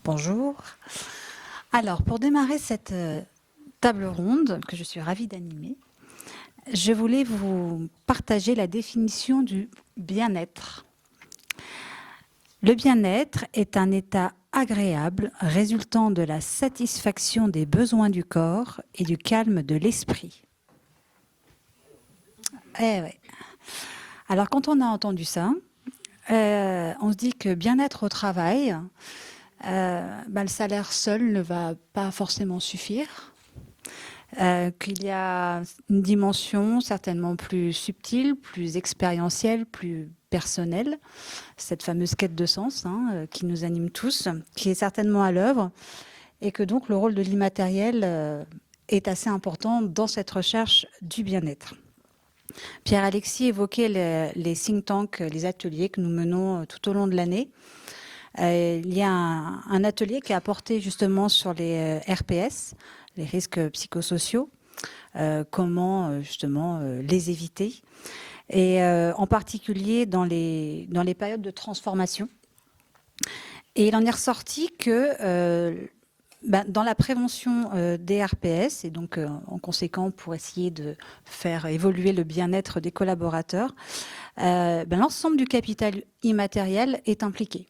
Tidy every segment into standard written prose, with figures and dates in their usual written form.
Bonjour. Alors, pour démarrer cette table ronde, que je suis ravie d'animer, je voulais vous partager la définition du bien-être. Le bien-être est un état agréable résultant de la satisfaction des besoins du corps et du calme de l'esprit. Eh ouais. Alors, quand on a entendu ça, on se dit que bien-être au travail, le salaire seul ne va pas forcément suffire. Qu'il y a une dimension certainement plus subtile, plus expérientielle, plus personnelle, cette fameuse quête de sens qui nous anime tous, qui est certainement à l'œuvre, et que donc le rôle de l'immatériel est assez important dans cette recherche du bien-être. Pierre-Alexis évoquait les think tanks, les ateliers que nous menons tout au long de l'année. Il y a un atelier qui est apporté justement sur les RPS, les risques psychosociaux, comment justement les éviter, et en particulier dans les périodes de transformation. Et il en est ressorti que dans la prévention des RPS, et donc en conséquent pour essayer de faire évoluer le bien-être des collaborateurs, l'ensemble du capital immatériel est impliqué.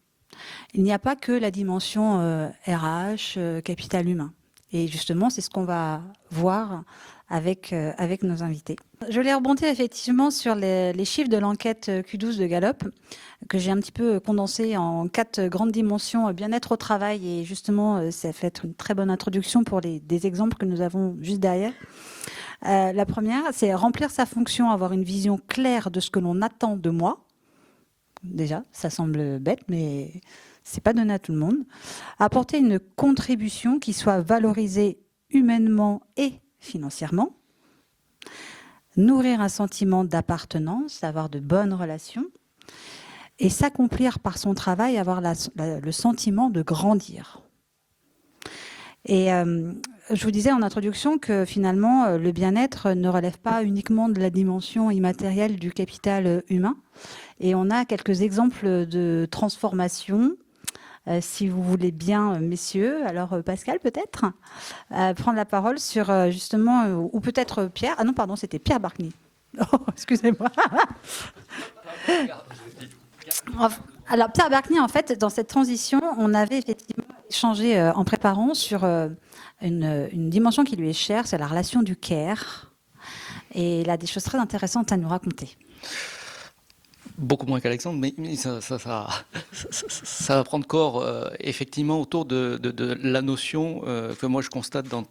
Il n'y a pas que la dimension RH, capital humain. Et justement, c'est ce qu'on va voir avec nos invités. Je voulais rebondir effectivement sur les chiffres de l'enquête Q12 de Gallup, que j'ai un petit peu condensé en 4 grandes dimensions, bien-être au travail, et justement, ça fait être une très bonne introduction pour des exemples que nous avons juste derrière. La première, c'est remplir sa fonction, avoir une vision claire de ce que l'on attend de moi. Déjà, ça semble bête, mais c'est pas donné à tout le monde. Apporter une contribution qui soit valorisée humainement et financièrement. Nourrir un sentiment d'appartenance, avoir de bonnes relations. Et s'accomplir par son travail, avoir le sentiment de grandir. Et je vous disais en introduction que finalement, le bien-être ne relève pas uniquement de la dimension immatérielle du capital humain. Et on a quelques exemples de transformation, si vous voulez bien, messieurs. Alors, Pascal, peut-être, prendre la parole sur justement, ou peut-être Pierre. Ah non, pardon, c'était Pierre Barkny. Oh, excusez-moi. Alors, Pierre Barkny, en fait, dans cette transition, on avait effectivement échangé en préparant sur une dimension qui lui est chère, c'est la relation du care. Et il a des choses très intéressantes à nous raconter. Beaucoup moins qu'Alexandre, mais ça va prendre corps effectivement autour de la notion que moi je constate dans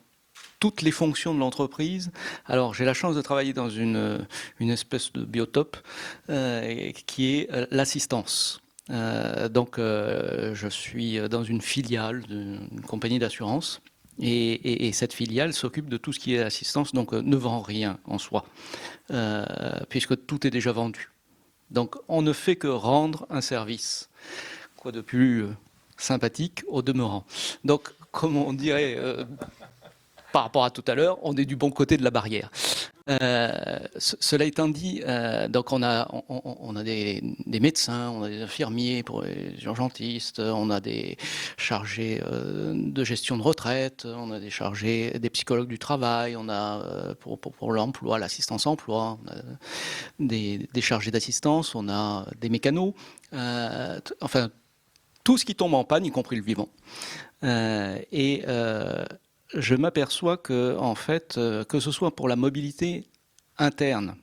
toutes les fonctions de l'entreprise. Alors j'ai la chance de travailler dans une espèce de biotope qui est l'assistance. Donc je suis dans une filiale d'une compagnie d'assurance. Et cette filiale s'occupe de tout ce qui est assistance, donc ne vend rien en soi, puisque tout est déjà vendu. Donc on ne fait que rendre un service. Quoi de plus sympathique au demeurant. Donc, comme on dirait par rapport à tout à l'heure, on est du bon côté de la barrière. Cela étant dit, donc on a des médecins, on a des infirmiers pour les urgentistes, on a des chargés de gestion de retraite, on a des chargés des psychologues du travail, on a pour l'emploi, l'assistance emploi, on a des chargés d'assistance, on a des mécanos, enfin tout ce qui tombe en panne, y compris le vivant. Je m'aperçois que, en fait, que ce soit pour la mobilité interne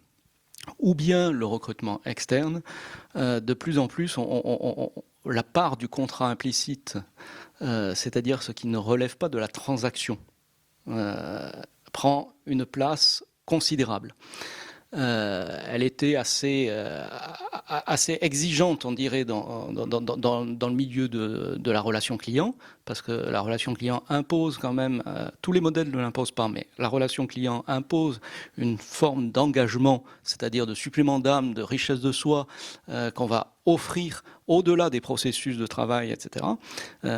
ou bien le recrutement externe, de plus en plus, la part du contrat implicite, c'est-à-dire ce qui ne relève pas de la transaction, prend une place considérable. Elle était assez exigeante, on dirait, dans le milieu de la relation client, parce que la relation client impose quand même, tous les modèles ne l'imposent pas, mais la relation client impose une forme d'engagement, c'est-à-dire de supplément d'âme, de richesse de soi, qu'on va offrir au-delà des processus de travail, etc.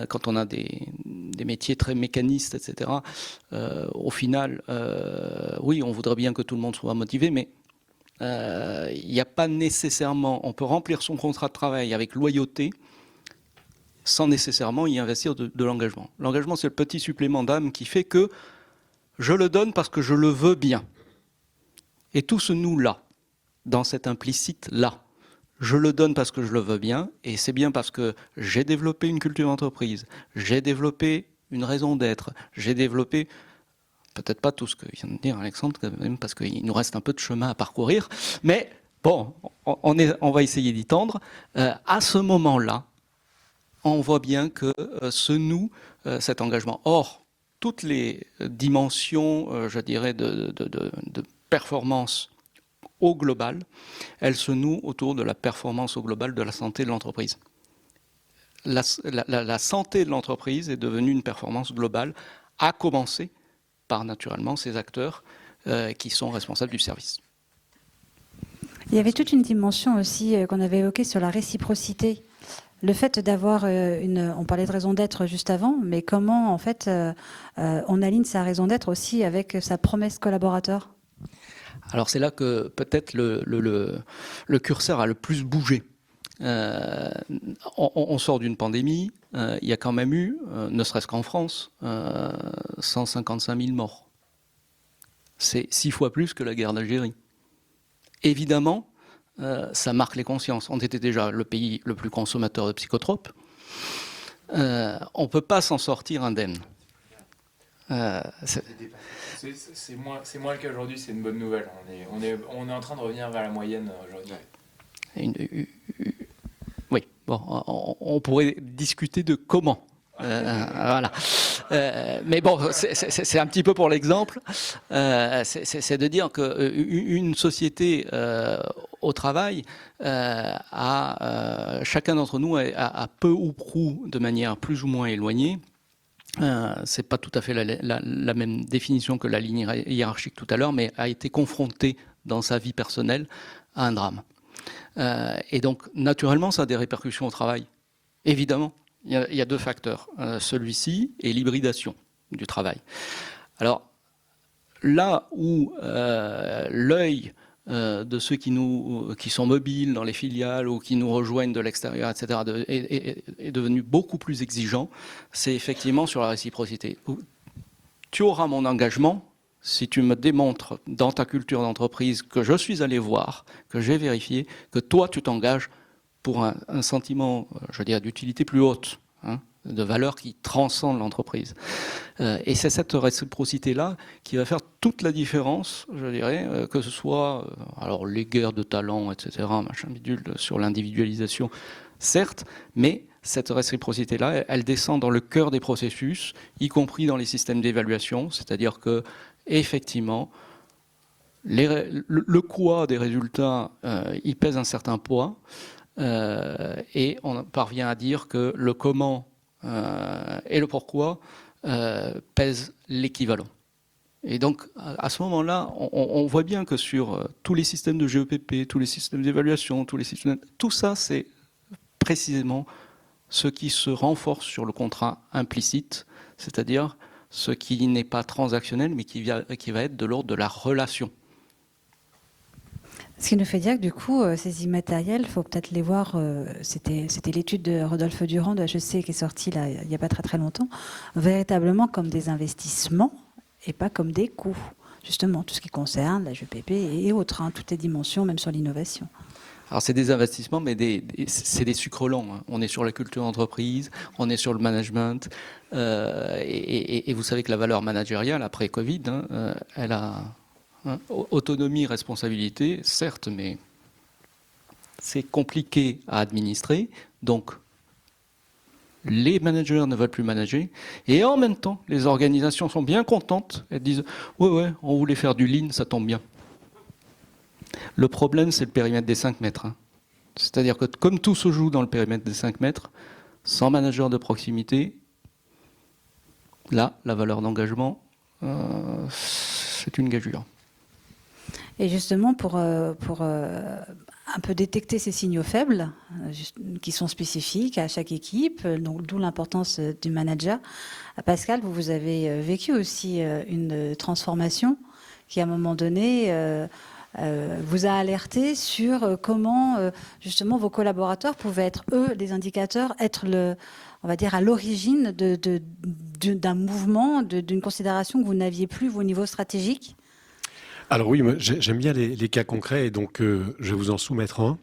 Quand on a des métiers très mécanistes, etc., au final, oui, on voudrait bien que tout le monde soit motivé, mais il n'y a pas nécessairement, on peut remplir son contrat de travail avec loyauté sans nécessairement y investir de l'engagement. L'engagement, c'est le petit supplément d'âme qui fait que je le donne parce que je le veux bien. Et tout ce nous-là, dans cet implicite-là, je le donne parce que je le veux bien, et c'est bien parce que j'ai développé une culture d'entreprise, j'ai développé une raison d'être, j'ai développé, peut-être pas tout ce que vient de dire Alexandre, quand même, parce qu'il nous reste un peu de chemin à parcourir, mais bon, on va essayer d'y tendre. À ce moment-là, on voit bien que ce nous, cet engagement. Or, toutes les dimensions, je dirais, de performance au global, elles se nouent autour de la performance au global de la santé de l'entreprise. La santé de l'entreprise est devenue une performance globale, à commencer par naturellement ces acteurs qui sont responsables du service. Il y avait toute une dimension aussi qu'on avait évoquée sur la réciprocité. Le fait d'avoir on parlait de raison d'être juste avant, mais comment en fait on aligne sa raison d'être aussi avec sa promesse collaborateur? Alors c'est là que peut-être le curseur a le plus bougé. On sort d'une pandémie, il y a quand même eu, ne serait-ce qu'en France, 155 000 morts. C'est 6 fois plus que la guerre d'Algérie. Évidemment, ça marque les consciences. On était déjà le pays le plus consommateur de psychotropes. On ne peut pas s'en sortir indemne. C'est moins le cas aujourd'hui, c'est une bonne nouvelle. On est en train de revenir vers la moyenne aujourd'hui. Oui, bon, on pourrait discuter de comment. Voilà. Mais bon, c'est un petit peu pour l'exemple. C'est de dire qu'une société au travail chacun d'entre nous a peu ou prou, de manière plus ou moins éloignée. C'est pas tout à fait la même définition que la ligne hiérarchique tout à l'heure, mais a été confronté dans sa vie personnelle à un drame. Et donc, naturellement, ça a des répercussions au travail. Évidemment, il y a deux facteurs. Celui-ci et l'hybridation du travail. Alors, là où l'œil de ceux qui sont mobiles dans les filiales ou qui nous rejoignent de l'extérieur, etc., est devenu beaucoup plus exigeant, c'est effectivement sur la réciprocité. Tu auras mon engagement si tu me démontres dans ta culture d'entreprise que je suis allé voir, que j'ai vérifié, que toi tu t'engages pour un sentiment, je dirais, d'utilité plus haute, hein, de valeur qui transcende l'entreprise. Et c'est cette réciprocité-là qui va faire toute la différence, je dirais, que ce soit alors les guerres de talents, etc., machin bidule, sur l'individualisation, certes, mais cette réciprocité-là, elle descend dans le cœur des processus, y compris dans les systèmes d'évaluation, c'est-à-dire que effectivement, le quoi des résultats, il pèse un certain poids, et on parvient à dire que le comment et le pourquoi pèsent l'équivalent. Et donc, à ce moment-là, on voit bien que sur tous les systèmes de GEPP, tous les systèmes d'évaluation, tout ça, c'est précisément ce qui se renforce sur le contrat implicite, c'est-à-dire ce qui n'est pas transactionnel, mais qui va être de l'ordre de la relation. Ce qui nous fait dire que du coup, ces immatériels, il faut peut-être les voir, c'était l'étude de Rodolphe Durand de HEC qui est sortie là, il n'y a pas très très longtemps, véritablement comme des investissements et pas comme des coûts. Justement, tout ce qui concerne la GEPP et autres, hein, toutes les dimensions, même sur l'innovation. Alors c'est des investissements, mais c'est des sucres lents. Hein. On est sur la culture d'entreprise, on est sur le management, et vous savez que la valeur managériale après Covid, hein, elle a autonomie, responsabilité, certes, mais c'est compliqué à administrer. Donc les managers ne veulent plus manager, et en même temps, les organisations sont bien contentes. Elles disent ouais, on voulait faire du lean, ça tombe bien. Le problème, c'est le périmètre des 5 mètres. Hein. C'est-à-dire que comme tout se joue dans le périmètre des 5 mètres, sans manager de proximité, là, la valeur d'engagement, c'est une gageure. Et justement, pour un peu détecter ces signaux faibles, qui sont spécifiques à chaque équipe, donc d'où l'importance du manager, Pascal, vous avez vécu aussi une transformation qui, à un moment donné, vous a alerté sur comment justement vos collaborateurs pouvaient être, eux, les indicateurs, être on va dire, à l'origine d'un mouvement, d'une considération que vous n'aviez plus au niveau stratégique? Alors oui, moi, j'aime bien les cas concrets, et donc je vais vous en soumettre un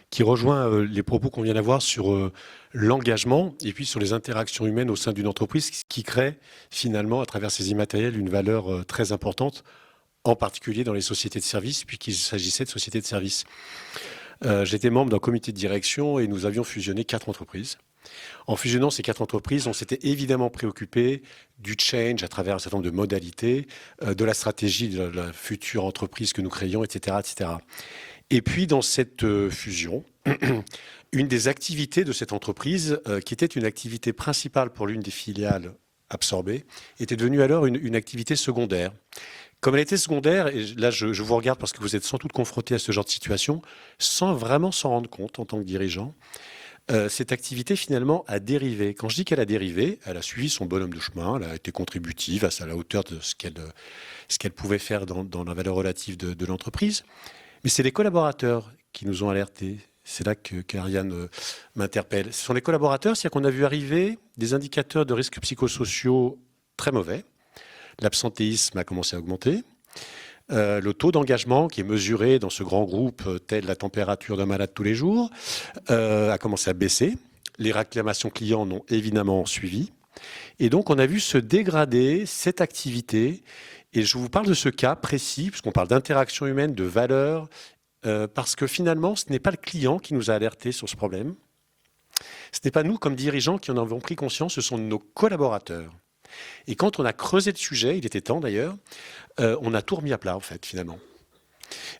qui rejoint les propos qu'on vient d'avoir sur l'engagement et puis sur les interactions humaines au sein d'une entreprise, ce qui crée finalement à travers ces immatériels une valeur très importante, en particulier dans les sociétés de services, puisqu'il s'agissait de sociétés de services. J'étais membre d'un comité de direction et nous avions fusionné 4 entreprises. En fusionnant ces 4 entreprises, on s'était évidemment préoccupé du change à travers un certain nombre de modalités, de la stratégie de la future entreprise que nous créions, etc., etc. Et puis, dans cette fusion, une des activités de cette entreprise, qui était une activité principale pour l'une des filiales absorbées, était devenue alors une activité secondaire. Comme elle était secondaire, et là je vous regarde parce que vous êtes sans doute confronté à ce genre de situation, sans vraiment s'en rendre compte en tant que dirigeant, cette activité finalement a dérivé. Quand je dis qu'elle a dérivé, elle a suivi son bonhomme de chemin, elle a été contributive à la hauteur de ce qu'elle pouvait faire dans la valeur relative de l'entreprise. Mais c'est les collaborateurs qui nous ont alertés. C'est là qu'Ariane m'interpelle. Ce sont les collaborateurs, c'est-à-dire qu'on a vu arriver des indicateurs de risques psychosociaux très mauvais. L'absentéisme a commencé à augmenter. Le taux d'engagement qui est mesuré dans ce grand groupe, tel la température d'un malade tous les jours, a commencé à baisser. Les réclamations clients n'ont évidemment suivi. Et donc, on a vu se dégrader cette activité. Et je vous parle de ce cas précis, puisqu'on parle d'interaction humaine, de valeur, parce que finalement, ce n'est pas le client qui nous a alertés sur ce problème. Ce n'est pas nous, comme dirigeants, qui en avons pris conscience, ce sont nos collaborateurs. Et quand on a creusé le sujet, il était temps d'ailleurs, on a tout remis à plat, en fait, finalement.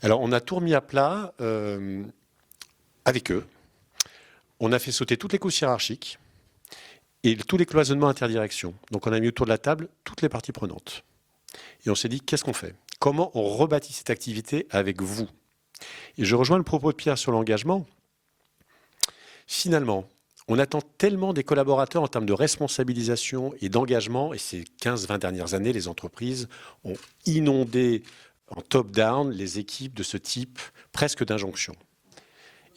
Alors, on a tout remis à plat avec eux. On a fait sauter toutes les couches hiérarchiques et tous les cloisonnements interdirections. Donc, on a mis autour de la table toutes les parties prenantes. Et on s'est dit, qu'est-ce qu'on fait? Comment on rebâtit cette activité avec vous? Et je rejoins le propos de Pierre sur l'engagement. Finalement, on attend tellement des collaborateurs en termes de responsabilisation et d'engagement, et ces 15-20 dernières années, les entreprises ont inondé en top-down les équipes de ce type, presque d'injonction.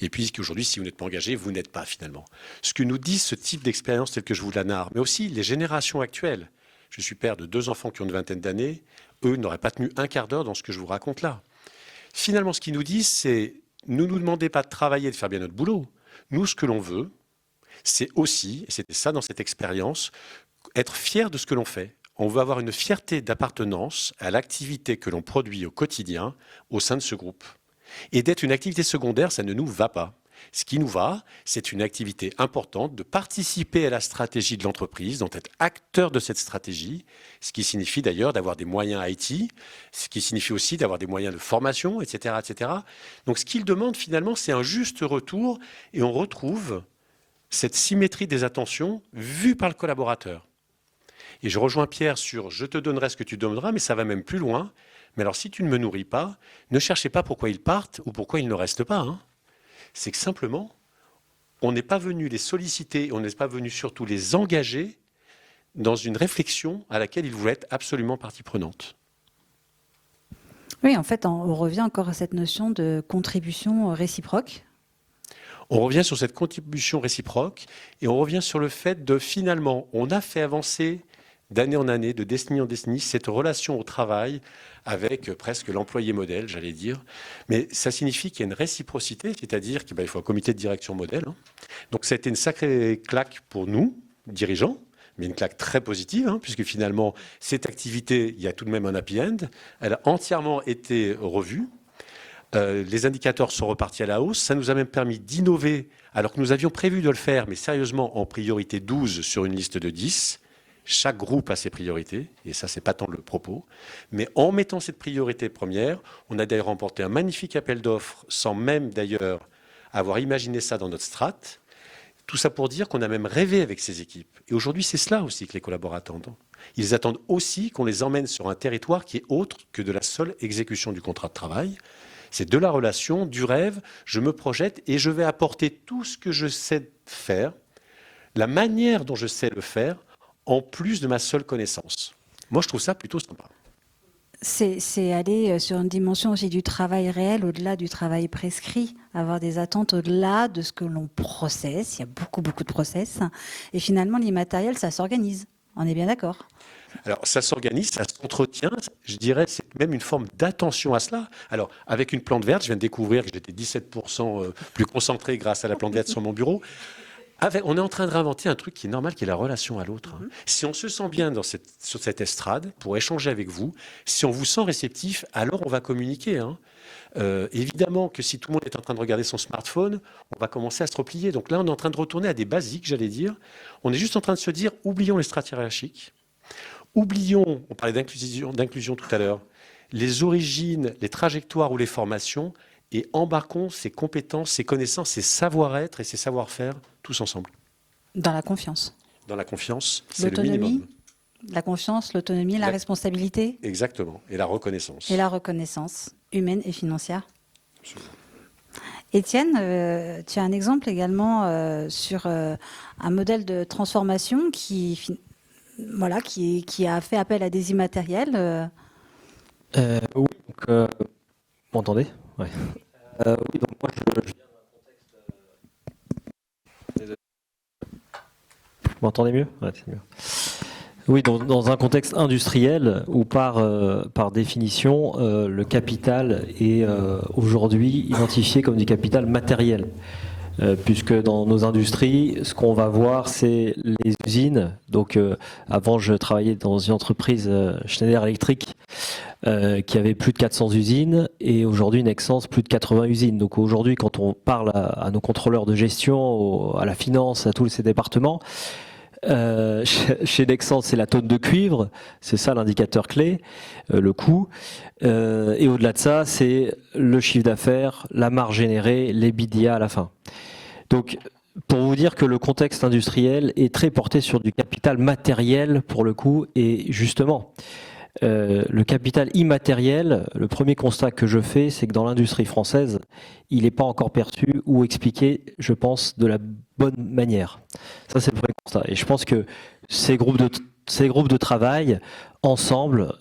Et puis qu'aujourd'hui, si vous n'êtes pas engagé, vous n'êtes pas finalement. Ce que nous dit ce type d'expérience tel que je vous la narre, mais aussi les générations actuelles. Je suis père de 2 enfants qui ont une vingtaine d'années, eux n'auraient pas tenu un quart d'heure dans ce que je vous raconte là. Finalement, ce qu'ils nous disent, c'est ne nous demandez pas de travailler, de faire bien notre boulot. Nous, ce que l'on veut, c'est aussi, et c'était ça dans cette expérience, être fier de ce que l'on fait. On veut avoir une fierté d'appartenance à l'activité que l'on produit au quotidien au sein de ce groupe. Et d'être une activité secondaire, ça ne nous va pas. Ce qui nous va, c'est une activité importante de participer à la stratégie de l'entreprise, d'être acteur de cette stratégie, ce qui signifie d'ailleurs d'avoir des moyens IT, ce qui signifie aussi d'avoir des moyens de formation, etc., etc. Donc ce qu'il demande finalement, c'est un juste retour, et on retrouve cette symétrie des attentions vue par le collaborateur. Et je rejoins Pierre sur « je te donnerai ce que tu donneras », mais ça va même plus loin. Mais alors si tu ne me nourris pas, ne cherchez pas pourquoi ils partent ou pourquoi ils ne restent pas. C'est que simplement, on n'est pas venu les solliciter, on n'est pas venu surtout les engager dans une réflexion à laquelle ils voulaient être absolument partie prenante. Oui, en fait, on revient encore à cette notion de contribution réciproque. On revient sur cette contribution réciproque et on revient sur le fait de finalement, on a fait avancer d'année en année, de décennie en décennie, cette relation au travail avec presque l'employé modèle, j'allais dire. Mais ça signifie qu'il y a une réciprocité, c'est-à-dire qu'il faut un comité de direction modèle. Donc ça a été une sacrée claque pour nous, dirigeants, mais une claque très positive, puisque finalement, cette activité, il y a tout de même un happy end. Elle a entièrement été revue. Les indicateurs sont repartis à la hausse. Ça nous a même permis d'innover, alors que nous avions prévu de le faire, mais sérieusement, en priorité 12 sur une liste de 10. Chaque groupe a ses priorités, et ça, c'est pas tant le propos. Mais en mettant cette priorité première, on a d'ailleurs remporté un magnifique appel d'offres, sans même d'ailleurs avoir imaginé ça dans notre strate. Tout ça pour dire qu'on a même rêvé avec ces équipes. Et aujourd'hui, c'est cela aussi que les collaborateurs attendent. Ils attendent aussi qu'on les emmène sur un territoire qui est autre que de la seule exécution du contrat de travail. C'est de la relation, du rêve, je me projette et je vais apporter tout ce que je sais faire, la manière dont je sais le faire, en plus de ma seule connaissance. Moi, je trouve ça plutôt sympa. c'est aller sur une dimension aussi du travail réel, au-delà du travail prescrit, avoir des attentes au-delà de ce que l'on processe. Il y a beaucoup, beaucoup de process. Et finalement, l'immatériel, ça s'organise. On est bien d'accord? Alors, ça s'organise, ça s'entretient. Je dirais, c'est même une forme d'attention à cela. Alors, avec une plante verte, je viens de découvrir que j'étais 17% plus concentré grâce à la plante verte sur mon bureau. On est en train de réinventer un truc qui est normal, qui est la relation à l'autre. Si on se sent bien sur cette estrade, pour échanger avec vous, si on vous sent réceptif, alors on va communiquer. Évidemment que si tout le monde est en train de regarder son smartphone, on va commencer à se replier. Donc là, on est en train de retourner à des basiques, j'allais dire. On est juste en train de se dire, oublions les strates hiérarchiques. Oublions, on parlait d'inclusion tout à l'heure, les origines, les trajectoires ou les formations, et embarquons ces compétences, ces connaissances, ces savoir-être et ces savoir-faire tous ensemble. Dans la confiance. Dans la confiance, c'est le minimum. La confiance, l'autonomie, la responsabilité. Exactement, et la reconnaissance. Et la reconnaissance humaine et financière. Absolument. Étienne, tu as un exemple également sur un modèle de transformation qui a fait appel à des immatériels. Oui, donc, vous m'entendez? Ouais. Oui, donc moi je viens d'un contexte. Désolé. Vous m'entendez mieux? Ouais, c'est mieux. Oui, dans un contexte industriel où par définition, le capital est aujourd'hui identifié comme du capital matériel. Puisque dans nos industries, ce qu'on va voir, c'est les usines. Donc, avant, je travaillais dans une entreprise Schneider Electric qui avait plus de 400 usines et aujourd'hui, Nexans, plus de 80 usines. Donc, aujourd'hui, quand on parle à nos contrôleurs de gestion, à la finance, à tous ces départements, chez Nexans, c'est la tonne de cuivre, c'est ça l'indicateur clé, le coût. Et au-delà de ça, c'est le chiffre d'affaires, la marge générée, l'EBITDA à la fin. Donc, pour vous dire que le contexte industriel est très porté sur du capital matériel pour le coup, et justement, le capital immatériel, le premier constat que je fais, c'est que dans l'industrie française, il n'est pas encore perçu ou expliqué, je pense, de la bonne manière. Ça, c'est le premier constat. Et je pense que ces groupes de travail, ensemble,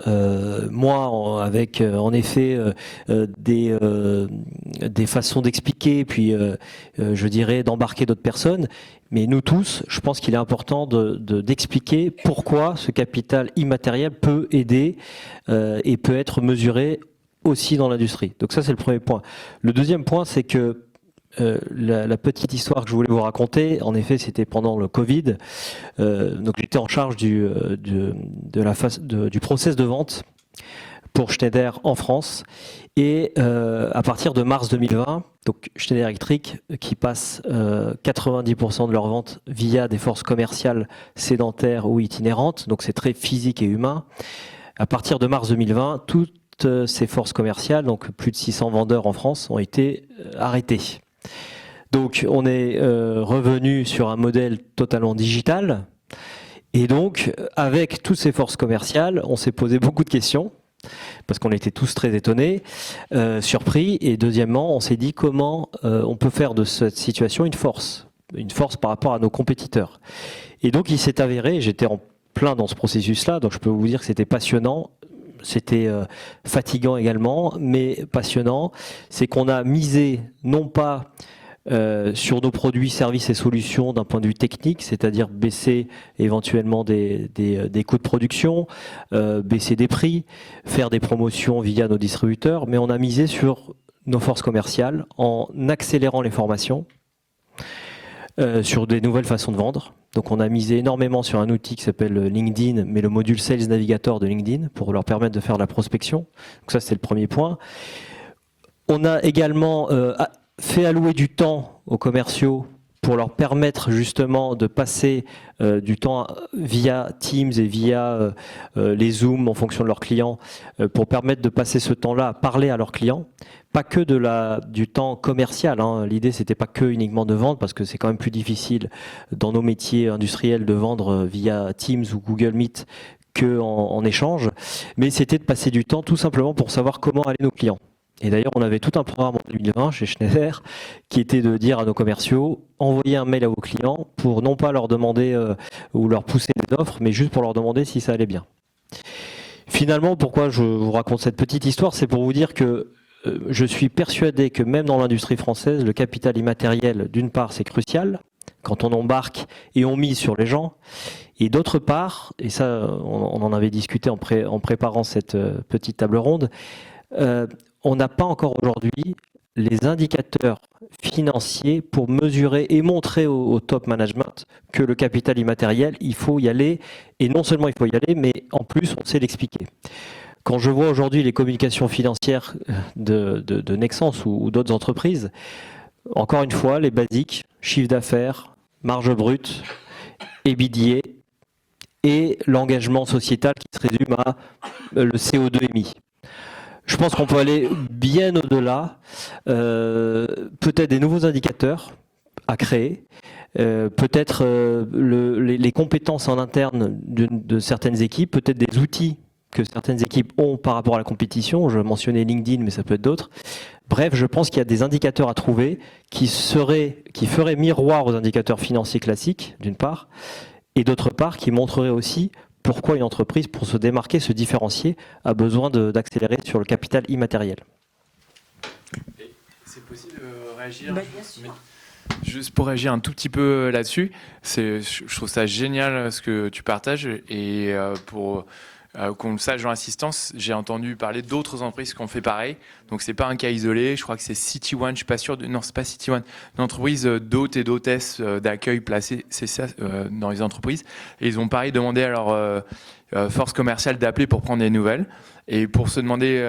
moi, avec en effet des façons d'expliquer, puis je dirais d'embarquer d'autres personnes, mais nous tous, je pense qu'il est important d'expliquer pourquoi ce capital immatériel peut aider et peut être mesuré aussi dans l'industrie. Donc ça, c'est le premier point. Le deuxième point, c'est que la petite histoire que je voulais vous raconter, en effet, c'était pendant le Covid. Donc j'étais en charge du process de vente pour Schneider en France. Et à partir de mars 2020, donc Schneider Electric qui passe 90% de leurs ventes via des forces commerciales sédentaires ou itinérantes, donc c'est très physique et humain. À partir de mars 2020, toutes ces forces commerciales, donc plus de 600 vendeurs en France, ont été arrêtés. Donc on est revenu sur un modèle totalement digital. Et donc, avec toutes ces forces commerciales, on s'est posé beaucoup de questions, parce qu'on était tous très étonnés, surpris. Et deuxièmement, on s'est dit comment on peut faire de cette situation une force par rapport à nos compétiteurs. Et donc, il s'est avéré, j'étais en plein dans ce processus-là, donc je peux vous dire que c'était passionnant. C'était fatigant également, mais passionnant. C'est qu'on a misé non pas sur nos produits, services et solutions d'un point de vue technique, c'est-à-dire baisser éventuellement des coûts de production, baisser des prix, faire des promotions via nos distributeurs, mais on a misé sur nos forces commerciales en accélérant les formations, sur des nouvelles façons de vendre. Donc on a misé énormément sur un outil qui s'appelle LinkedIn, mais le module Sales Navigator de LinkedIn pour leur permettre de faire de la prospection. Donc ça, c'est le premier point. On a également fait allouer du temps aux commerciaux pour leur permettre justement de passer du temps via Teams et via les Zooms en fonction de leurs clients, pour permettre de passer ce temps-là à parler à leurs clients. Pas que du temps commercial, hein. L'idée, c'était pas que uniquement de vendre, parce que c'est quand même plus difficile dans nos métiers industriels de vendre via Teams ou Google Meet qu'en échange. Mais c'était de passer du temps tout simplement pour savoir comment allaient nos clients. Et d'ailleurs, on avait tout un programme en 2020 chez Schneider qui était de dire à nos commerciaux, envoyez un mail à vos clients pour non pas leur demander ou leur pousser des offres, mais juste pour leur demander si ça allait bien. Finalement, pourquoi je vous raconte cette petite histoire, c'est pour vous dire que je suis persuadé que même dans l'industrie française, le capital immatériel, d'une part, c'est crucial, quand on embarque et on mise sur les gens, et d'autre part, et ça, on en avait discuté en préparant cette petite table ronde, on n'a pas encore aujourd'hui les indicateurs financiers pour mesurer et montrer au top management que le capital immatériel, il faut y aller, et non seulement il faut y aller, mais en plus, on sait l'expliquer. Quand je vois aujourd'hui les communications financières de Nexans ou d'autres entreprises, encore une fois, les basiques, chiffre d'affaires, marge brute, EBITDA et l'engagement sociétal qui se résume à le CO2 émis. Je pense qu'on peut aller bien au-delà, peut-être des nouveaux indicateurs à créer, peut-être les compétences en interne de certaines équipes, peut-être des outils que certaines équipes ont par rapport à la compétition. Je mentionnais LinkedIn, mais ça peut être d'autres. Bref, je pense qu'il y a des indicateurs à trouver qui feraient miroir aux indicateurs financiers classiques, d'une part, et d'autre part, qui montreraient aussi pourquoi une entreprise, pour se démarquer, se différencier, a besoin d'accélérer sur le capital immatériel. C'est possible de réagir Bien sûr. Juste pour réagir un tout petit peu là-dessus, je trouve ça génial ce que tu partages et pour qu'on le sache dans l'assistance, j'ai entendu parler d'autres entreprises qui ont fait pareil. Donc c'est pas un cas isolé. Je crois que c'est City One. Je suis pas sûr. Non, c'est pas City One. Une entreprise d'hôtes et d'hôtesses d'accueil placées, c'est ça, dans les entreprises. Et ils ont pareil demandé à leur force commerciale d'appeler pour prendre des nouvelles. Et pour se demander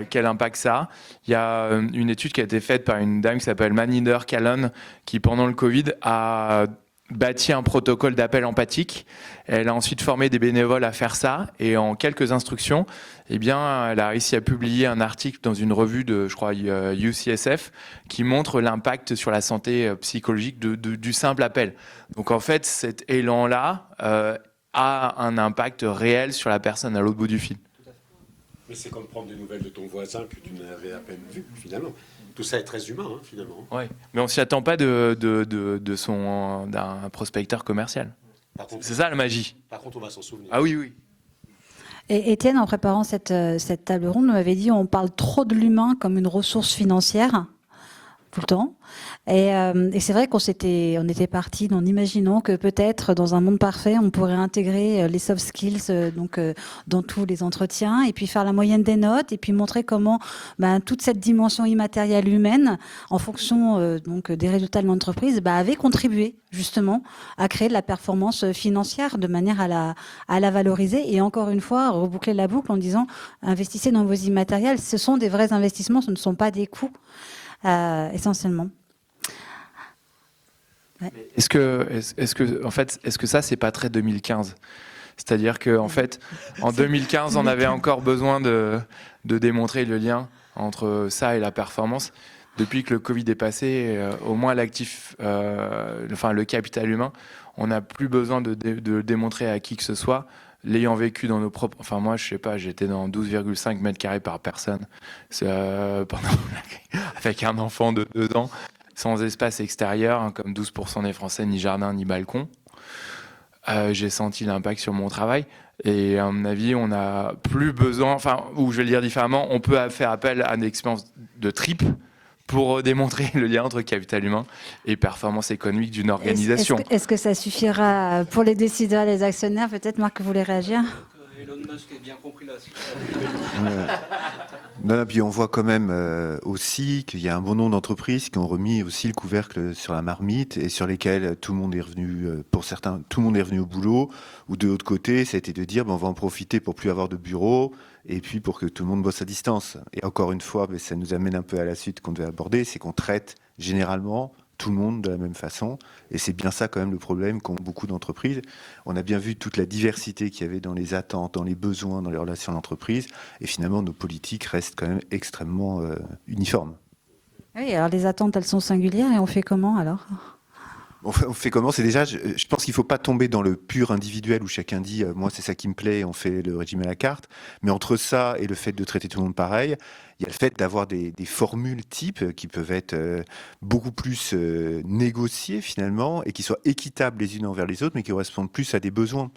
quel impact ça a, il y a une étude qui a été faite par une dame qui s'appelle Maninder Callan, qui pendant le Covid a bâti un protocole d'appel empathique. Elle a ensuite formé des bénévoles à faire ça et en quelques instructions, eh bien, elle a réussi à publier un article dans une revue de, je crois, UCSF qui montre l'impact sur la santé psychologique du simple appel. Donc en fait, cet élan-là a un impact réel sur la personne à l'autre bout du fil. Mais c'est comme prendre des nouvelles de ton voisin que tu n'avais à peine vu, finalement. Tout ça est très humain, hein, finalement. Oui, mais on s'y attend pas d'un prospecteur commercial. C'est ça la magie. Par contre, on va s'en souvenir. Ah oui, oui. Et Étienne, en préparant cette table ronde, nous avait dit on parle trop de l'humain comme une ressource financière, tout le temps. Et c'est vrai on était parti en imaginant que peut-être dans un monde parfait, on pourrait intégrer les soft skills dans tous les entretiens et puis faire la moyenne des notes et puis montrer comment toute cette dimension immatérielle humaine, en fonction des résultats de l'entreprise, avait contribué justement à créer de la performance financière de manière à la valoriser et encore une fois reboucler la boucle en disant investissez dans vos immatériels, ce sont des vrais investissements, ce ne sont pas des coûts essentiellement. Ouais. Est-ce que ça c'est pas très 2015 ? C'est-à-dire que en fait, en 2015, on avait encore besoin de démontrer le lien entre ça et la performance. Depuis que le Covid est passé, au moins le capital humain, on n'a plus besoin de démontrer à qui que ce soit. L'ayant vécu dans nos propres... Enfin, moi, je sais pas, j'étais dans 12,5 mètres carrés par personne avec un enfant de 2 ans, sans espace extérieur, hein, comme 12% des Français, ni jardin, ni balcon. J'ai senti l'impact sur mon travail. Et à mon avis, on n'a plus besoin... Enfin, ou je vais le dire différemment, on peut faire appel à une expérience de trip pour démontrer le lien entre capital humain et performance économique d'une organisation. Est-ce que ça suffira pour les décideurs et les actionnaires ? Peut-être, Marc, vous voulez réagir ? Elon Musk a bien compris la Non, puis on voit quand même aussi qu'il y a un bon nombre d'entreprises qui ont remis aussi le couvercle sur la marmite et sur lesquelles tout le monde est revenu, pour certains, tout le monde est revenu au boulot. Ou de l'autre côté, ça a été de dire on va en profiter pour plus avoir de bureau et puis pour que tout le monde bosse à distance. Et encore une fois, ça nous amène un peu à la suite qu'on devait aborder, c'est qu'on traite généralement tout le monde de la même façon. Et c'est bien ça quand même le problème qu'ont beaucoup d'entreprises. On a bien vu toute la diversité qu'il y avait dans les attentes, dans les besoins, dans les relations d'entreprise. Et finalement, nos politiques restent quand même extrêmement uniformes. Oui, alors les attentes, elles sont singulières et on fait comment alors ? On fait comment ? C'est déjà, je pense qu'il ne faut pas tomber dans le pur individuel où chacun dit moi c'est ça qui me plaît, on fait le régime à la carte. Mais entre ça et le fait de traiter tout le monde pareil, Il y a le fait d'avoir des formules types qui peuvent être beaucoup plus négociées finalement et qui soient équitables les unes envers les autres, mais qui correspondent plus à des besoins.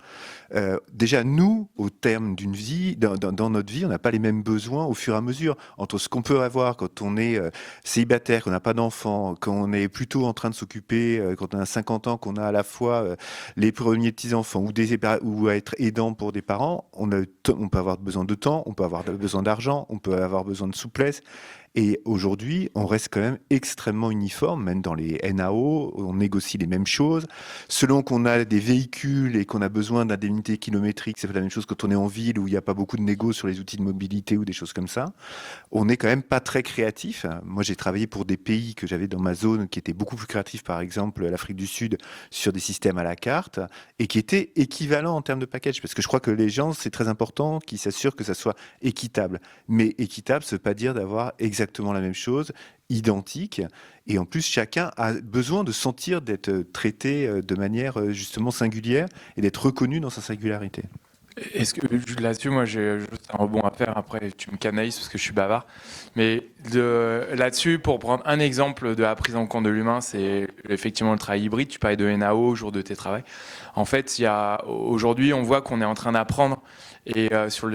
Déjà, nous, au terme d'une vie, dans notre vie, on n'a pas les mêmes besoins au fur et à mesure entre ce qu'on peut avoir quand on est célibataire, qu'on n'a pas d'enfants, qu'on est plutôt en train de s'occuper, quand on a 50 ans, qu'on a à la fois les premiers petits-enfants ou à être aidant pour des parents. On peut avoir besoin de temps, on peut avoir besoin d'argent, on peut avoir besoin de souplesse. Et aujourd'hui, on reste quand même extrêmement uniforme, même dans les NAO, on négocie les mêmes choses. Selon qu'on a des véhicules et qu'on a besoin d'indemnités kilométriques, c'est pas la même chose quand on est en ville où il n'y a pas beaucoup de négo sur les outils de mobilité ou des choses comme ça. On n'est quand même pas très créatif. Moi, j'ai travaillé pour des pays que j'avais dans ma zone qui étaient beaucoup plus créatifs, par exemple l'Afrique du Sud, sur des systèmes à la carte et qui étaient équivalents en termes de package. Parce que je crois que les gens, c'est très important qu'ils s'assurent que ça soit équitable. Mais équitable, ça ne veut pas dire d'avoir exactement la même chose, identique. Et en plus, chacun a besoin de sentir d'être traité de manière justement singulière et d'être reconnu dans sa singularité. Est-ce que là-dessus, moi, j'ai juste un rebond à faire. Après, tu me canalises parce que je suis bavard. Mais là-dessus, pour prendre un exemple de la prise en compte de l'humain, c'est effectivement le travail hybride. Tu parlais de NAO, jour de télétravail. En fait, aujourd'hui, on voit qu'on est en train d'apprendre. Et sur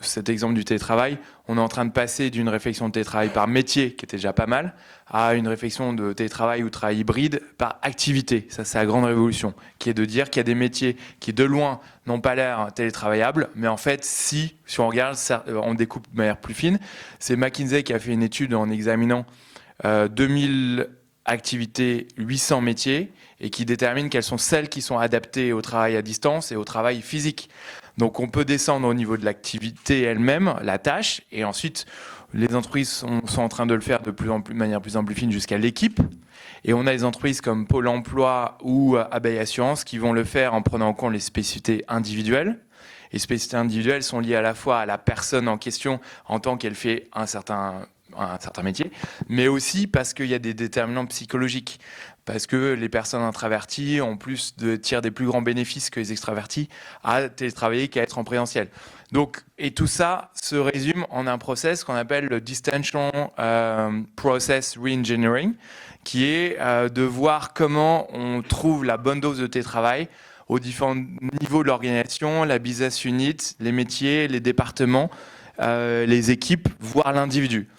cet exemple du télétravail, on est en train de passer d'une réflexion de télétravail par métier, qui était déjà pas mal, à une réflexion de télétravail ou travail hybride par activité. Ça, c'est la grande révolution, qui est de dire qu'il y a des métiers qui, de loin, n'ont pas l'air télétravaillables, mais en fait, si on regarde, on découpe de manière plus fine. C'est McKinsey qui a fait une étude en examinant 2000 activités, 800 métiers, et qui détermine quelles sont celles qui sont adaptées au travail à distance et au travail physique. Donc on peut descendre au niveau de l'activité elle-même, la tâche, et ensuite les entreprises sont en train de le faire de manière plus en plus fine jusqu'à l'équipe. Et on a des entreprises comme Pôle emploi ou Abeille Assurance qui vont le faire en prenant en compte les spécificités individuelles. Les spécificités individuelles sont liées à la fois à la personne en question en tant qu'elle fait un certain métier, mais aussi parce qu'il y a des déterminants psychologiques. Parce que les personnes introverties tirent des plus grands bénéfices que les extravertis à télétravailler qu'à être en présentiel. Donc, et tout ça se résume en un process qu'on appelle le Distension Process Reengineering, qui est de voir comment on trouve la bonne dose de télétravail aux différents niveaux de l'organisation, la business unit, les métiers, les départements, les équipes, voire l'individu.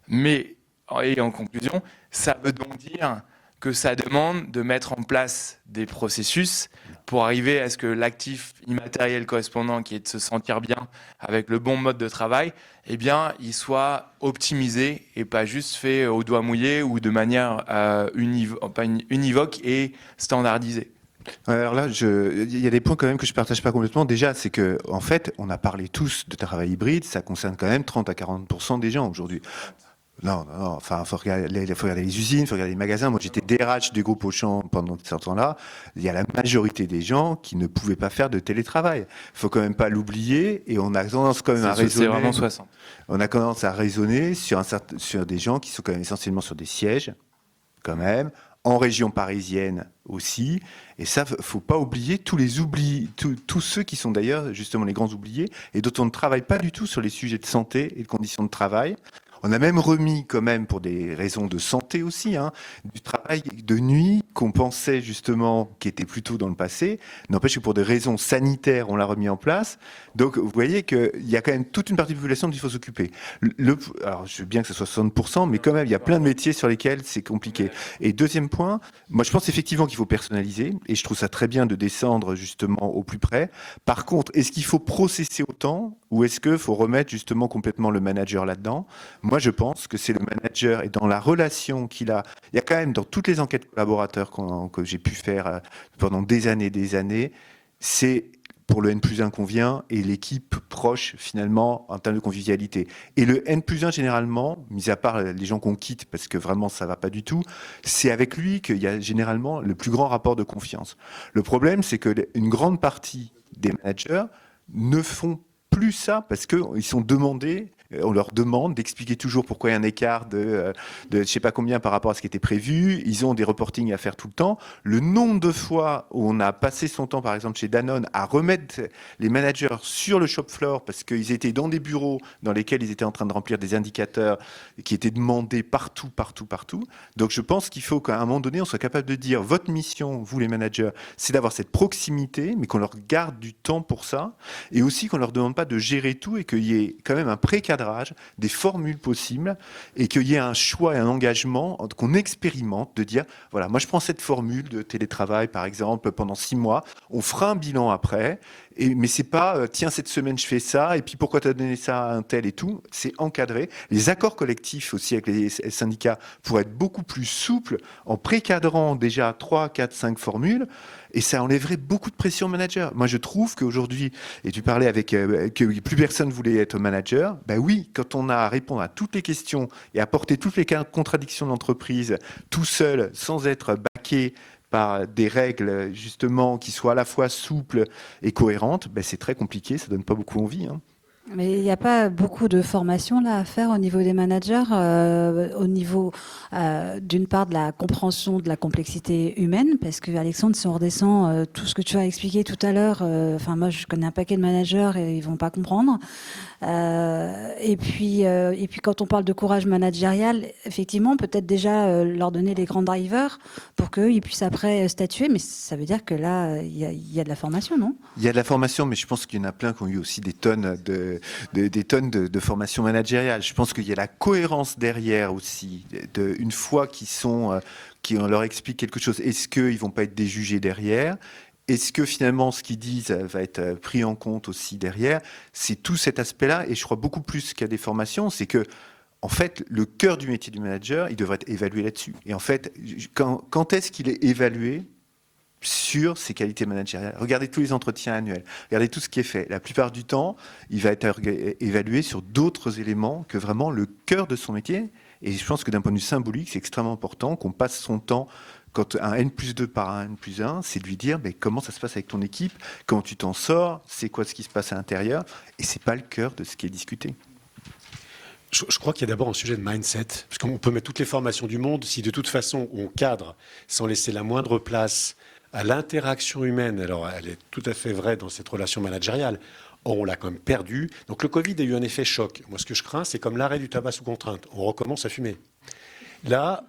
Mais, et en conclusion, ça veut donc dire que ça demande de mettre en place des processus pour arriver à ce que l'actif immatériel correspondant, qui est de se sentir bien avec le bon mode de travail, eh bien, il soit optimisé et pas juste fait au doigt mouillé ou de manière univoque et standardisée. Alors là, il y a des points quand même que je partage pas complètement. Déjà, c'est que en fait, on a parlé tous de travail hybride, ça concerne quand même 30 à 40% des gens aujourd'hui. Non. Enfin, faut regarder les usines, faut regarder les magasins. Moi, j'étais DRH du groupe Auchan pendant ce temps-là. Il y a la majorité des gens qui ne pouvaient pas faire de télétravail. Faut quand même pas l'oublier. Et on a tendance quand même à raisonner. C'est vraiment 60. On a tendance à raisonner sur des gens qui sont quand même essentiellement sur des sièges, quand même, en région parisienne aussi. Et ça, faut pas oublier tous ceux qui sont d'ailleurs justement les grands oubliés et dont on ne travaille pas du tout sur les sujets de santé et de conditions de travail. On a même remis quand même, pour des raisons de santé aussi, du travail de nuit qu'on pensait justement qui était plutôt dans le passé. N'empêche que pour des raisons sanitaires, on l'a remis en place. Donc vous voyez qu'il y a quand même toute une partie de la population dont il faut s'occuper. Alors je veux bien que ce soit 60%, mais quand même il y a plein de métiers sur lesquels c'est compliqué. Et deuxième point, moi je pense effectivement qu'il faut personnaliser, et je trouve ça très bien de descendre justement au plus près. Par contre, est-ce qu'il faut processer autant, ou est-ce qu'il faut remettre justement complètement le manager là-dedans ? Moi, je pense que c'est le manager et dans la relation qu'il a. Il y a quand même dans toutes les enquêtes collaborateurs que j'ai pu faire pendant des années, c'est pour le N+1 qu'on vient et l'équipe proche finalement en termes de convivialité. Et le N+1 généralement, mis à part les gens qu'on quitte parce que vraiment ça va pas du tout, c'est avec lui qu'il y a généralement le plus grand rapport de confiance. Le problème, c'est que une grande partie des managers ne font plus ça parce qu'ils sont demandés On leur demande d'expliquer toujours pourquoi il y a un écart de je sais pas combien par rapport à ce qui était prévu. Ils ont des reportings à faire tout le temps. Le nombre de fois où on a passé son temps, par exemple chez Danone, à remettre les managers sur le shop floor parce qu'ils étaient dans des bureaux dans lesquels ils étaient en train de remplir des indicateurs qui étaient demandés partout. Donc je pense qu'il faut qu'à un moment donné, on soit capable de dire votre mission, vous les managers, c'est d'avoir cette proximité, mais qu'on leur garde du temps pour ça, et aussi qu'on leur demande pas de gérer tout et qu'il y ait quand même un pré-cadrage, des formules possibles, et qu'il y ait un choix et un engagement qu'on expérimente, de dire, voilà, moi je prends cette formule de télétravail, par exemple, pendant 6 mois, on fera un bilan après, mais c'est pas, tiens, cette semaine je fais ça, et puis pourquoi tu as donné ça à un tel et tout, c'est encadré. Les accords collectifs aussi avec les syndicats pourraient être beaucoup plus souples en pré-cadrant déjà 3, 4, 5 formules, et ça enlèverait beaucoup de pression au manager. Moi, je trouve qu'aujourd'hui, et tu parlais avec que plus personne voulait être manager, ben oui, quand on a à répondre à toutes les questions et à porter toutes les contradictions de l'entreprise tout seul, sans être baqué par des règles justement qui soient à la fois souples et cohérentes, ben c'est très compliqué, ça donne pas beaucoup envie. Hein. Mais il n'y a pas beaucoup de formation là à faire au niveau des managers, au niveau d'une part de la compréhension de la complexité humaine, parce que Alexandre, si on redescend tout ce que tu as expliqué tout à l'heure, enfin moi je connais un paquet de managers et ils vont pas comprendre. Et puis quand on parle de courage managérial, effectivement peut-être déjà leur donner les grands drivers pour qu'ils puissent après statuer, mais ça veut dire que là il y a de la formation, non? Il y a de la formation, mais je pense qu'il y en a plein qui ont eu aussi des tonnes de formation managériale. Je pense qu'il y a la cohérence derrière aussi. Une fois qu'on leur explique quelque chose, est-ce qu'ils vont pas être déjugés derrière? Est-ce que finalement ce qu'ils disent va être pris en compte aussi derrière? C'est tout cet aspect-là, et je crois beaucoup plus qu'il y a des formations, c'est que en fait, le cœur du métier du manager, il devrait être évalué là-dessus. Et en fait, quand est-ce qu'il est évalué sur ses qualités managériales? Regardez tous les entretiens annuels, regardez tout ce qui est fait. La plupart du temps, il va être évalué sur d'autres éléments que vraiment le cœur de son métier. Et je pense que d'un point de vue symbolique, c'est extrêmement important qu'on passe son temps, quand un N+2 par un N+1, c'est de lui dire mais comment ça se passe avec ton équipe, comment tu t'en sors, c'est quoi ce qui se passe à l'intérieur, et c'est pas le cœur de ce qui est discuté. Je crois qu'il y a d'abord un sujet de mindset, parce qu'on peut mettre toutes les formations du monde, si de toute façon on cadre sans laisser la moindre place à l'interaction humaine, alors elle est tout à fait vraie dans cette relation managériale, on l'a quand même perdue. Donc le Covid a eu un effet choc. Moi ce que je crains, c'est comme l'arrêt du tabac sous contrainte, on recommence à fumer. Là,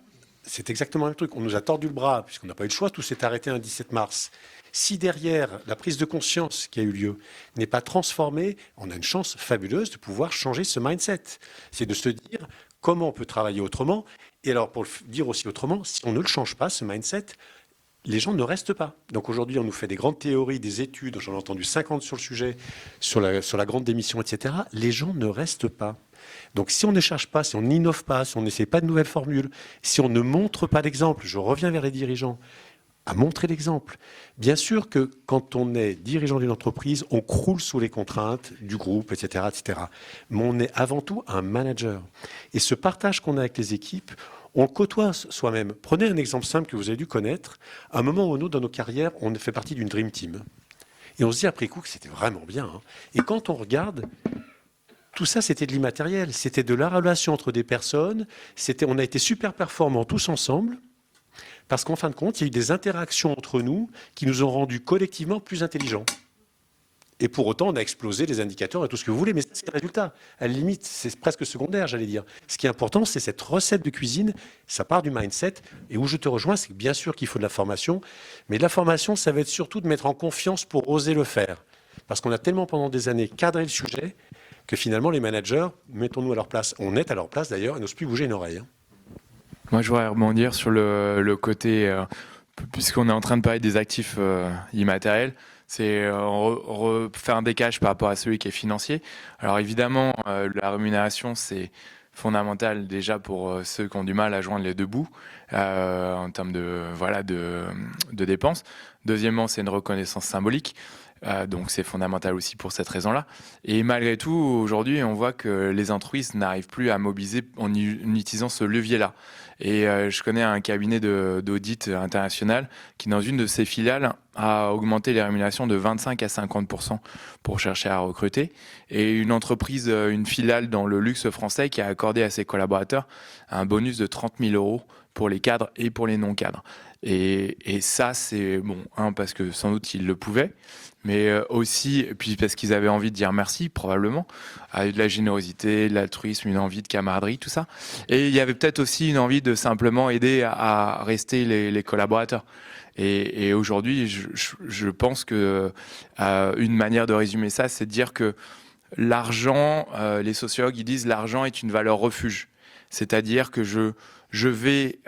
c'est exactement le même truc. On nous a tordu le bras, puisqu'on n'a pas eu le choix, tout s'est arrêté un 17 mars. Si derrière la prise de conscience qui a eu lieu n'est pas transformée, on a une chance fabuleuse de pouvoir changer ce mindset. C'est de se dire comment on peut travailler autrement. Et alors, pour le dire aussi autrement, si on ne le change pas, ce mindset, les gens ne restent pas. Donc aujourd'hui, on nous fait des grandes théories, des études, j'en ai entendu 50 sur le sujet, sur la grande démission, etc. Les gens ne restent pas. Donc si on ne cherche pas, si on n'innove pas, si on n'essaie pas de nouvelles formules, si on ne montre pas l'exemple, je reviens vers les dirigeants, à montrer l'exemple. Bien sûr que quand on est dirigeant d'une entreprise, on croule sous les contraintes du groupe, etc., etc. Mais on est avant tout un manager. Et ce partage qu'on a avec les équipes, on le côtoie soi-même. Prenez un exemple simple que vous avez dû connaître. À un moment ou un autre dans nos carrières, on fait partie d'une Dream Team. Et on se dit après coup que c'était vraiment bien. Hein. Et quand on regarde, tout ça, c'était de l'immatériel. C'était de la relation entre des personnes. On a été super performants tous ensemble. Parce qu'en fin de compte, il y a eu des interactions entre nous qui nous ont rendus collectivement plus intelligents. Et pour autant, on a explosé les indicateurs et tout ce que vous voulez, mais c'est le résultat. À la limite, c'est presque secondaire, j'allais dire. Ce qui est important, c'est cette recette de cuisine, ça part du mindset. Et où je te rejoins, c'est que bien sûr qu'il faut de la formation, mais de la formation, ça va être surtout de mettre en confiance pour oser le faire. Parce qu'on a tellement pendant des années cadré le sujet que finalement, les managers, mettons-nous à leur place. On est à leur place d'ailleurs, et n'osent plus bouger une oreille. Hein. Moi, je voudrais rebondir sur le côté, puisqu'on est en train de parler des actifs immatériels, c'est faire un décalage par rapport à celui qui est financier. Alors évidemment, la rémunération, c'est fondamental déjà pour ceux qui ont du mal à joindre les deux bouts en termes de dépenses. Deuxièmement, c'est une reconnaissance symbolique. Donc c'est fondamental aussi pour cette raison-là. Et malgré tout, aujourd'hui, on voit que les entreprises n'arrivent plus à mobiliser en utilisant ce levier-là. Et je connais un cabinet d'audit international qui, dans une de ses filiales, a augmenté les rémunérations de 25 à 50% pour chercher à recruter. Et une entreprise, une filiale dans le luxe français qui a accordé à ses collaborateurs un bonus de 30 000 euros pour les cadres et pour les non-cadres. Et ça, c'est bon, parce que sans doute ils le pouvaient, mais aussi, et puis parce qu'ils avaient envie de dire merci, probablement, avec de la générosité, de l'altruisme, une envie de camaraderie, tout ça. Et il y avait peut-être aussi une envie de simplement aider à rester les collaborateurs. Et aujourd'hui, je pense que une manière de résumer ça, c'est de dire que l'argent, les sociologues, ils disent l'argent est une valeur refuge. C'est-à-dire que je vais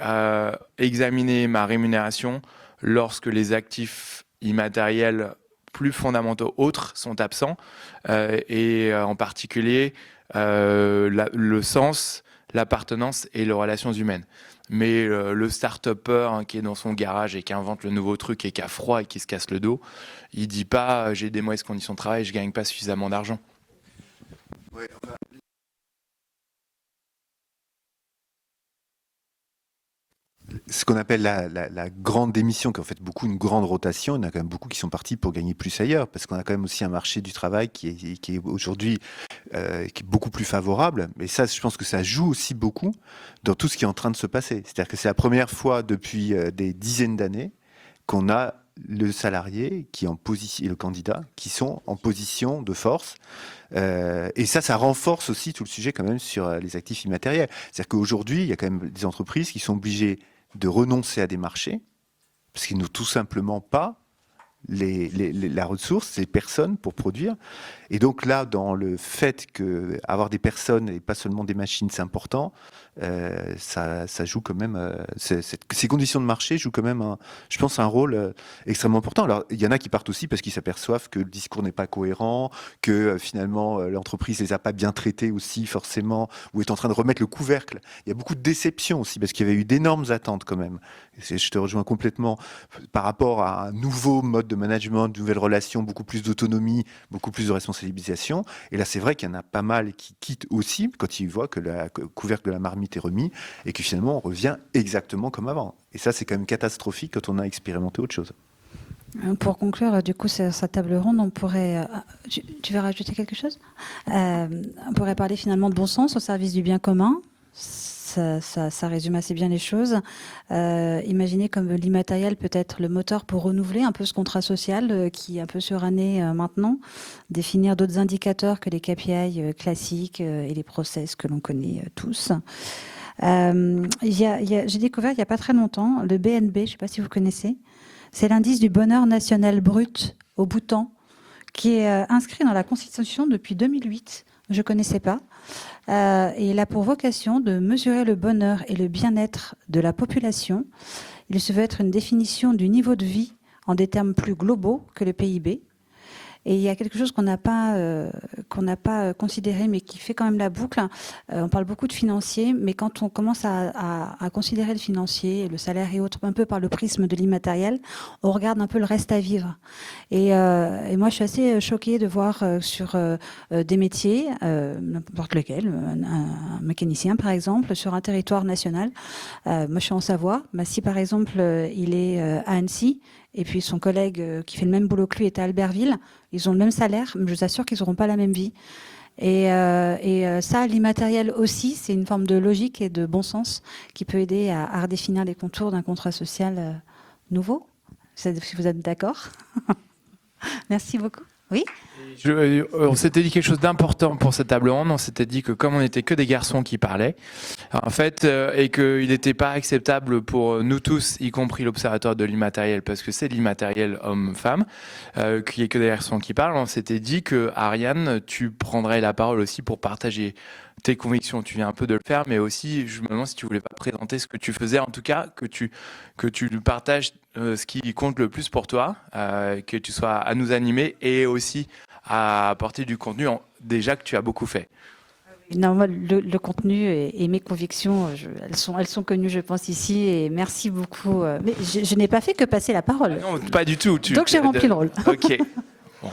examiner ma rémunération lorsque les actifs immatériels plus fondamentaux autres sont absents, et en particulier le sens, l'appartenance et les relations humaines. Mais le start-upper qui est dans son garage et qui invente le nouveau truc et qui a froid et qui se casse le dos, il dit pas j'ai des mauvaises conditions de travail, je gagne pas suffisamment d'argent. Ouais, enfin, ce qu'on appelle la grande démission, qui est en fait une grande rotation, il y en a quand même beaucoup qui sont partis pour gagner plus ailleurs, parce qu'on a quand même aussi un marché du travail qui est aujourd'hui qui est beaucoup plus favorable. Mais ça, je pense que ça joue aussi beaucoup dans tout ce qui est en train de se passer. C'est-à-dire que c'est la première fois depuis des dizaines d'années qu'on a le salarié qui est en position et le candidat qui sont en position de force. Et ça renforce aussi tout le sujet quand même sur les actifs immatériels. C'est-à-dire qu'aujourd'hui, il y a quand même des entreprises qui sont obligées de renoncer à des marchés parce qu'ils n'ont tout simplement pas la ressource, les personnes pour produire. Et donc là, dans le fait que avoir des personnes et pas seulement des machines, c'est important, ça joue quand même. Ces conditions de marché jouent quand même, je pense, un rôle extrêmement important. Alors, il y en a qui partent aussi parce qu'ils s'aperçoivent que le discours n'est pas cohérent, que finalement l'entreprise les a pas bien traités aussi forcément, ou est en train de remettre le couvercle. Il y a beaucoup de déceptions aussi parce qu'il y avait eu d'énormes attentes quand même. Je te rejoins complètement par rapport à un nouveau mode de management, de nouvelles relations, beaucoup plus d'autonomie, beaucoup plus de responsabilisation. Et là, c'est vrai qu'il y en a pas mal qui quittent aussi quand ils voient que le couvercle de la marmite est remis et que finalement, on revient exactement comme avant. Et ça, c'est quand même catastrophique quand on a expérimenté autre chose. Pour conclure, du coup, sa table ronde, on pourrait... Tu veux rajouter quelque chose ? On pourrait parler finalement de bon sens au service du bien commun. Ça résume assez bien les choses. Imaginez comme l'immatériel peut être le moteur pour renouveler un peu ce contrat social qui est un peu suranné maintenant, définir d'autres indicateurs que les KPI classiques et les process que l'on connaît tous. J'ai découvert il n'y a pas très longtemps le BNB, je ne sais pas si vous connaissez, c'est l'indice du bonheur national brut au Bhoutan qui est inscrit dans la Constitution depuis 2008. Je ne connaissais pas. Et il a pour vocation de mesurer le bonheur et le bien-être de la population. Il se veut être une définition du niveau de vie en des termes plus globaux que le PIB. Et il y a quelque chose qu'on n'a pas considéré, mais qui fait quand même la boucle. On parle beaucoup de financier, mais quand on commence à considérer le financier, le salaire et autres, un peu par le prisme de l'immatériel, on regarde un peu le reste à vivre. Et moi, je suis assez choquée de voir sur des métiers, n'importe lequel, un mécanicien par exemple, sur un territoire national. Moi, je suis en Savoie. Si par exemple, il est à Annecy, et puis son collègue qui fait le même boulot que lui est à Albertville, ils ont le même salaire, mais je vous assure qu'ils n'auront pas la même vie. Et ça, l'immatériel aussi, c'est une forme de logique et de bon sens qui peut aider à redéfinir les contours d'un contrat social nouveau. Si vous êtes d'accord. Merci beaucoup. Oui. On s'était dit quelque chose d'important pour cette table ronde. On s'était dit que comme on n'était que des garçons qui parlaient, en fait, et qu'il n'était pas acceptable pour nous tous, y compris l'observatoire de l'immatériel, parce que c'est de l'immatériel homme-femme, qu'il n'y ait que des garçons qui parlent, on s'était dit que Ariane, tu prendrais la parole aussi pour partager tes convictions. Tu viens un peu de le faire, mais aussi, je me demande si tu voulais pas présenter ce que tu faisais, en tout cas, que tu partages ce qui compte le plus pour toi, que tu sois à nous animer et aussi à apporter du contenu déjà que tu as beaucoup fait. Non, moi, le contenu et mes convictions, elles sont connues, je pense, ici. Et merci beaucoup. Mais je n'ai pas fait que passer la parole. Non, pas du tout. Donc j'ai rempli le rôle. Ok. Bon.